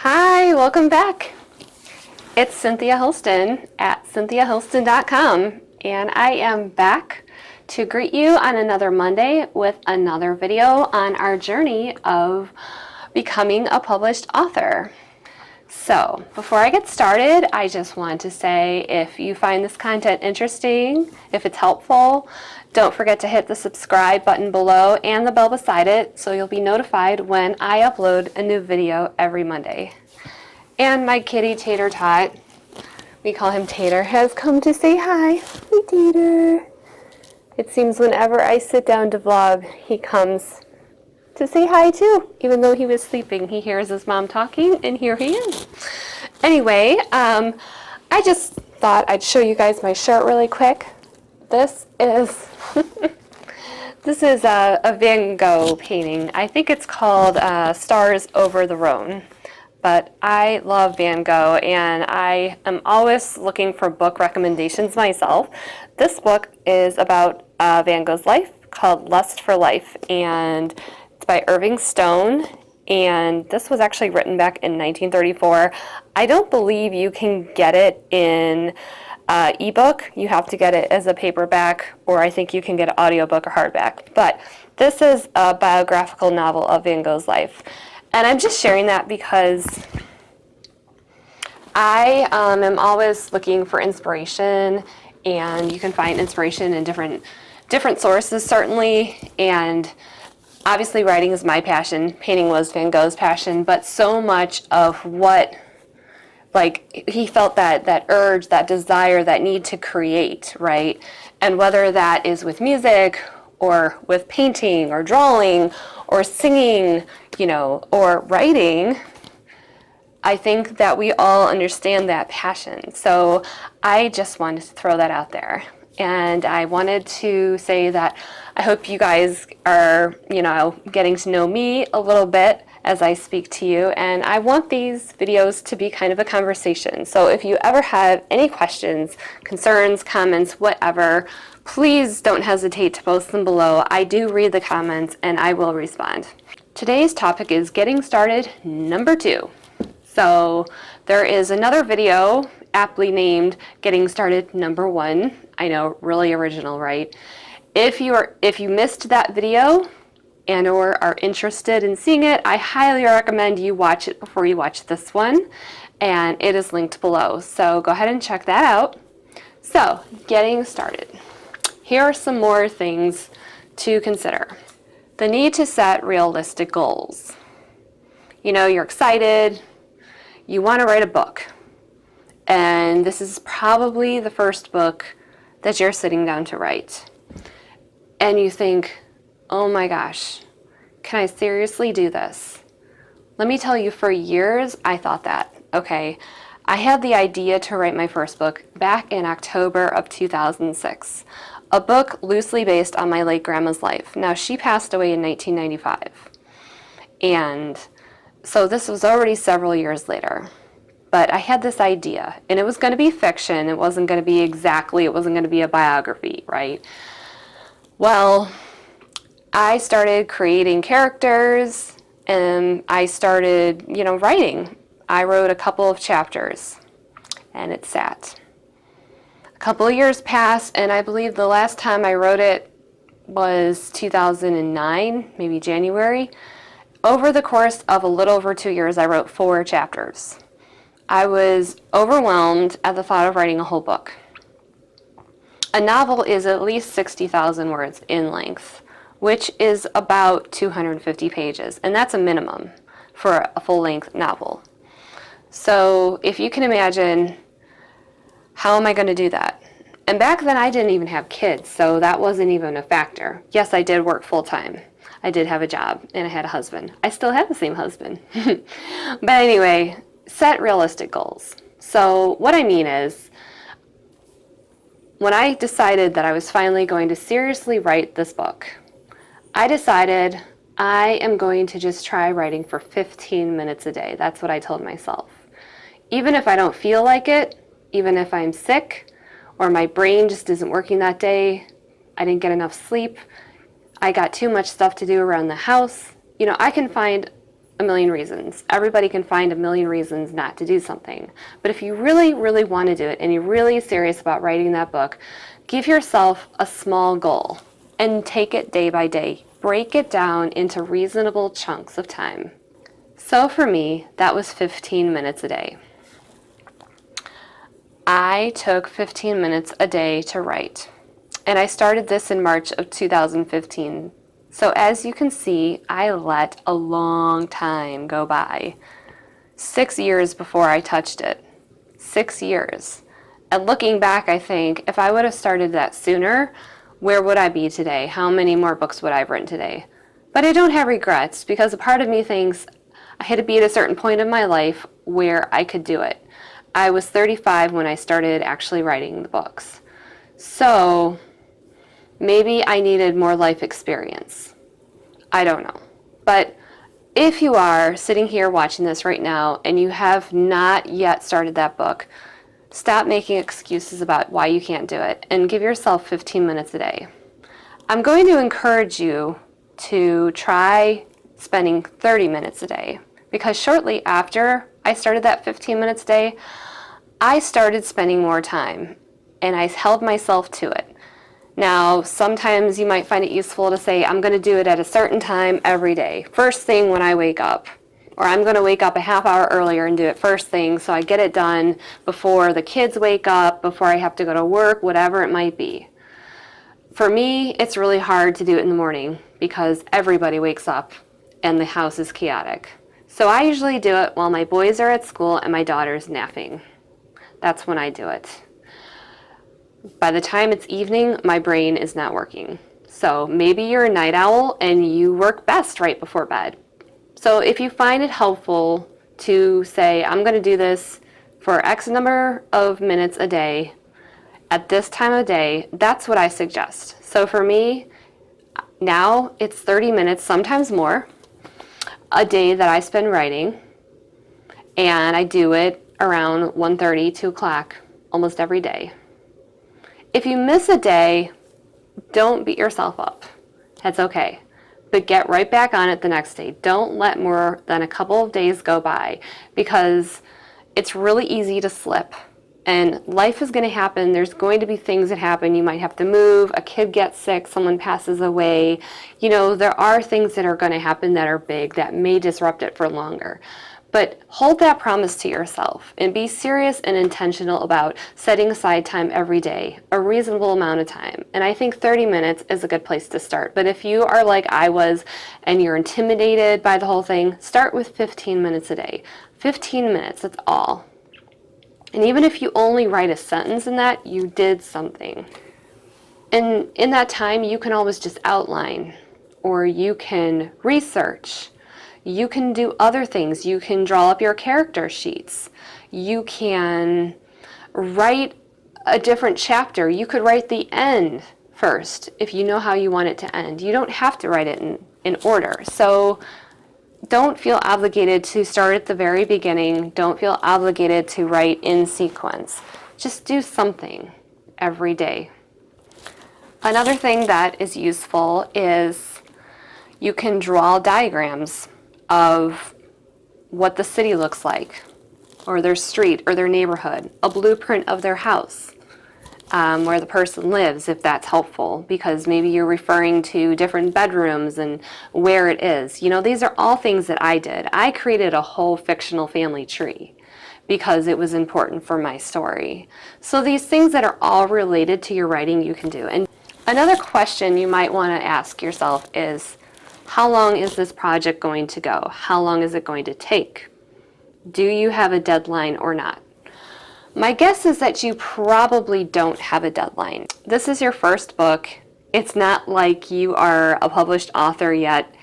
Hi, welcome back. It's Cynthia Hilston at cynthiahilston.com, and I am back to greet you on another Monday with another video on our journey of becoming a published author. So, before I get started, I just want to say if you find this content interesting, if it's helpful, don't forget to hit the subscribe button below and the bell beside it so you'll be notified when I upload a new video every Monday. And my kitty Tater Tot, we call him Tater, has come to say hi. Hi, Tater. It seems whenever I sit down to vlog, he comes to say hi too. Even though he was sleeping, he hears his mom talking, and here he is. Anyway, I just thought I'd show you guys my shirt really quick. This is this is a Van Gogh painting. I think it's called Stars Over the Rhone. But I love Van Gogh, and I am always looking for book recommendations myself. This book is about Van Gogh's life, called Lust for Life, and it's by Irving Stone, and this was actually written back in 1934. I don't believe you can get it in ebook. You have to get it as a paperback, or I think you can get an audiobook or hardback. But this is a biographical novel of Van Gogh's life. And I'm just sharing that because I am always looking for inspiration, and you can find inspiration in different sources, certainly. And obviously writing is my passion. Painting was Van Gogh's passion, but so much of what, like, he felt that urge, that desire, that need to create, right? And whether that is with music or with painting or drawing or singing, or writing, I think that we all understand that passion. So I just wanted to throw that out there. And I wanted to say that I hope you guys are, getting to know me a little bit as I speak to you. And I want these videos to be kind of a conversation. So if you ever have any questions, concerns, comments, whatever, please don't hesitate to post them below. I do read the comments and I will respond. Today's topic is getting started number 2. So there is another video aptly named Getting Started number 1. I know, really original, right? If you missed that video and or are interested in seeing it, I highly recommend you watch it before you watch this one, and it is linked below. So go ahead and check that out. So, getting started. Here are some more things to consider. The need to set realistic goals. You're excited, you want to write a book, and this is probably the first book that you're sitting down to write. And you think, oh my gosh, can I seriously do this? Let me tell you, for years I thought that. Okay, I had the idea to write my first book back in October of 2006. A book loosely based on my late grandma's life. Now, she passed away in 1995. And so this was already several years later. But I had this idea, and it was going to be fiction. It wasn't going to be it wasn't going to be a biography, right? Well, I started creating characters, and I started, writing. I wrote a couple of chapters, and it sat. A couple of years passed, and I believe the last time I wrote it was 2009, maybe January. Over the course of a little over 2 years, I wrote 4 chapters. I was overwhelmed at the thought of writing a whole book. A novel is at least 60,000 words in length, which is about 250 pages, and that's a minimum for a full-length novel. So if you can imagine, how am I going to do that? And back then I didn't even have kids, so that wasn't even a factor. Yes, I did work full-time. I did have a job, and I had a husband. I still have the same husband. But anyway, set realistic goals. So what I mean is, when I decided that I was finally going to seriously write this book, I decided I am going to just try writing for 15 minutes a day. That's what I told myself. Even if I don't feel like it, even if I'm sick, or my brain just isn't working that day, I didn't get enough sleep, I got too much stuff to do around the house, I can find a million reasons. Everybody can find a million reasons not to do something. But if you really, really want to do it and you're really serious about writing that book, give yourself a small goal and take it day by day. Break it down into reasonable chunks of time. So for me, that was 15 minutes a day. I took 15 minutes a day to write, and I started this in March of 2015. So as you can see, I let a long time go by. 6 years before I touched it. 6 years. And looking back, I think if I would have started that sooner, where would I be today? How many more books would I have written today? But I don't have regrets, because a part of me thinks I had to be at a certain point in my life where I could do it. I was 35 when I started actually writing the books. So maybe I needed more life experience. I don't know. But if you are sitting here watching this right now and you have not yet started that book, stop making excuses about why you can't do it and give yourself 15 minutes a day. I'm going to encourage you to try spending 30 minutes a day, because shortly after I started that 15 minutes a day, I started spending more time and I held myself to it. Now, sometimes you might find it useful to say, I'm going to do it at a certain time every day, first thing when I wake up. Or I'm going to wake up a half hour earlier and do it first thing so I get it done before the kids wake up, before I have to go to work, whatever it might be. For me, it's really hard to do it in the morning because everybody wakes up and the house is chaotic. So I usually do it while my boys are at school and my daughter's napping. That's when I do it. By the time it's evening, my brain is not working. So maybe you're a night owl and you work best right before bed. So if you find it helpful to say, I'm going to do this for X number of minutes a day at this time of day, that's what I suggest. So for me, now it's 30 minutes, sometimes more, a day that I spend writing, and I do it around 1:30, 2 o'clock almost every day. If you miss a day, don't beat yourself up. That's okay. But get right back on it the next day. Don't let more than a couple of days go by, because it's really easy to slip. And life is going to happen. There's going to be things that happen. You might have to move, a kid gets sick, someone passes away. You know, there are things that are going to happen that are big that may disrupt it for longer. But hold that promise to yourself and be serious and intentional about setting aside time every day, a reasonable amount of time. And I think 30 minutes is a good place to start. But if you are like I was and you're intimidated by the whole thing, start with 15 minutes a day. 15 minutes, that's all. And even if you only write a sentence in that, you did something. And in that time, you can always just outline, or you can research. You can do other things. You can draw up your character sheets. You can write a different chapter. You could write the end first if you know how you want it to end. You don't have to write it in order. So don't feel obligated to start at the very beginning. Don't feel obligated to write in sequence. Just do something every day. Another thing that is useful is you can draw diagrams of what the city looks like, or their street, or their neighborhood, a blueprint of their house, where the person lives, if that's helpful, because maybe you're referring to different bedrooms and where it is. You know, these are all things that I did. I created a whole fictional family tree because it was important for my story. So these things that are all related to your writing, you can do. And another question you might want to ask yourself is, how long is this project going to go? How long is it going to take? Do you have a deadline or not? My guess is that you probably don't have a deadline. This is your first book. It's not like you are a published author yet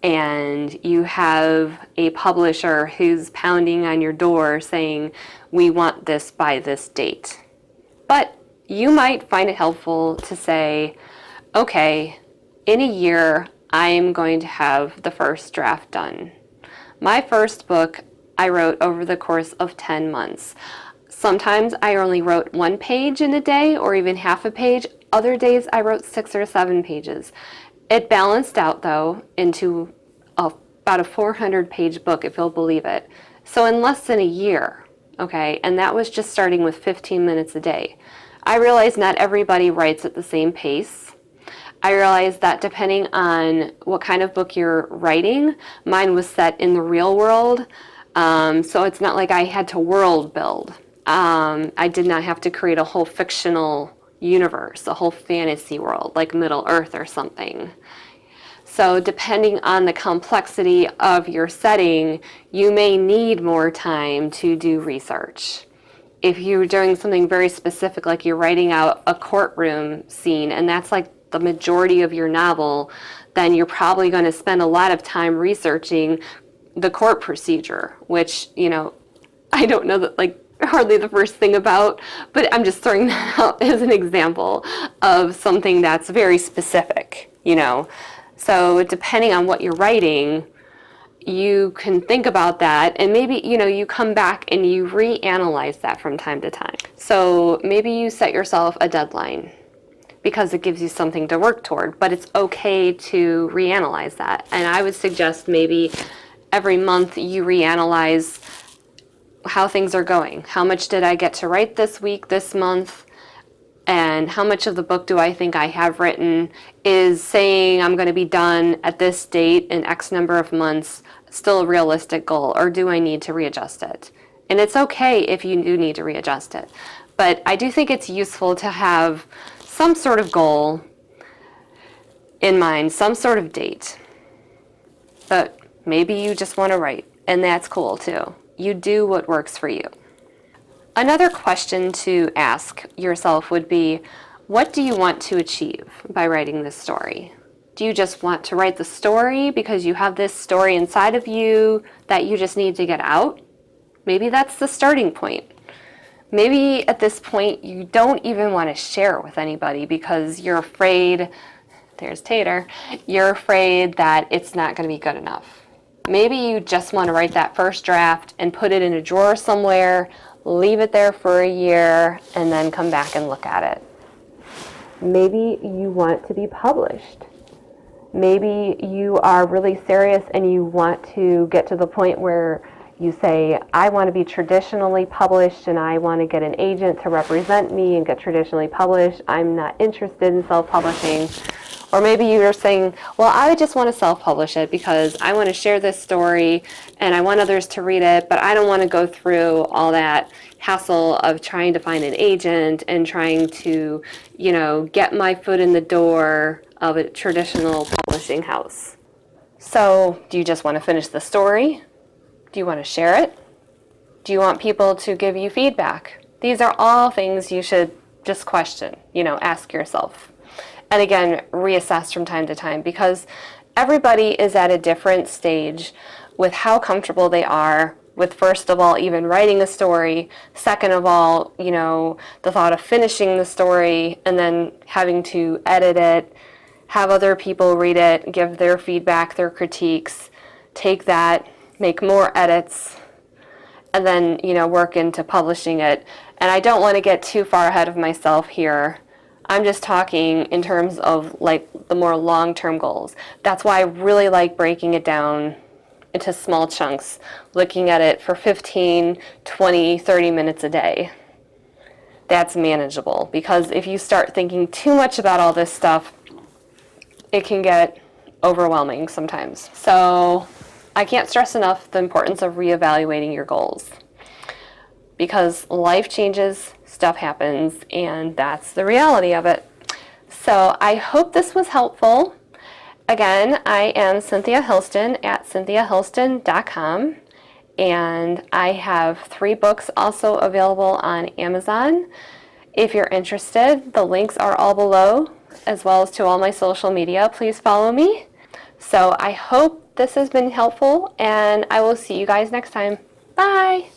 and you have a publisher who's pounding on your door saying, we want this by this date. But you might find it helpful to say, okay, in a year, I'm going to have the first draft done. My first book I wrote over the course of 10 months. Sometimes I only wrote 1 page in a day or even half a page. Other days I wrote 6 or 7 pages. It balanced out though into a about a 400-page book, if you'll believe it. So in less than a year, okay, and that was just starting with 15 minutes a day. I realize not everybody writes at the same pace. I realized that depending on what kind of book you're writing, mine was set in the real world, so it's not like I had to world build. I did not have to create a whole fictional universe, a whole fantasy world, like Middle Earth or something. So depending on the complexity of your setting, you may need more time to do research. If you're doing something very specific, like you're writing out a courtroom scene, and that's like the majority of your novel, then you're probably going to spend a lot of time researching the court procedure, which, you know, I don't know that like hardly the first thing about, but I'm just throwing that out as an example of something that's very specific, you know. So depending on what you're writing, you can think about that, and maybe, you know, you come back and you reanalyze that from time to time. So maybe you set yourself a deadline because it gives you something to work toward, but it's okay to reanalyze that. And I would suggest maybe every month you reanalyze how things are going. How much did I get to write this week, this month? And how much of the book do I think I have written is saying I'm going to be done at this date in X number of months still a realistic goal, or do I need to readjust it? And it's okay if you do need to readjust it. But I do think it's useful to have some sort of goal in mind, some sort of date. But maybe you just want to write, and that's cool too. You do what works for you. Another question to ask yourself would be, what do you want to achieve by writing this story? Do you just want to write the story because you have this story inside of you that you just need to get out? Maybe that's the starting point. Maybe at this point you don't even want to share it with anybody because you're afraid, there's Tater, you're afraid that it's not going to be good enough. Maybe you just want to write that first draft and put it in a drawer somewhere, leave it there for a year, and then come back and look at it. Maybe you want to be published. Maybe you are really serious and you want to get to the point where you say, I want to be traditionally published and I want to get an agent to represent me and get traditionally published. I'm not interested in self-publishing. Or maybe you're saying, well, I just want to self-publish it because I want to share this story and I want others to read it, but I don't want to go through all that hassle of trying to find an agent and trying to, you know, get my foot in the door of a traditional publishing house. So do you just want to finish the story? Do you want to share it? Do you want people to give you feedback? These are all things you should just question, you know, ask yourself. And again, reassess from time to time, because everybody is at a different stage with how comfortable they are with, first of all, even writing a story, second of all, you know, the thought of finishing the story and then having to edit it, have other people read it, give their feedback, their critiques, take that, make more edits, and then, you know, work into publishing it. And I don't want to get too far ahead of myself here. I'm just talking in terms of like the more long-term goals. That's why I really like breaking it down into small chunks, looking at it for 15, 20, 30 minutes a day. That's manageable, because if you start thinking too much about all this stuff, it can get overwhelming sometimes. So I can't stress enough the importance of reevaluating your goals, because life changes, stuff happens, and that's the reality of it. So I hope this was helpful. Again, I am Cynthia Hilston at cynthiahilston.com, and I have 3 books also available on Amazon. If you're interested, the links are all below, as well as to all my social media. Please follow me. So I hope this has been helpful, and I will see you guys next time. Bye!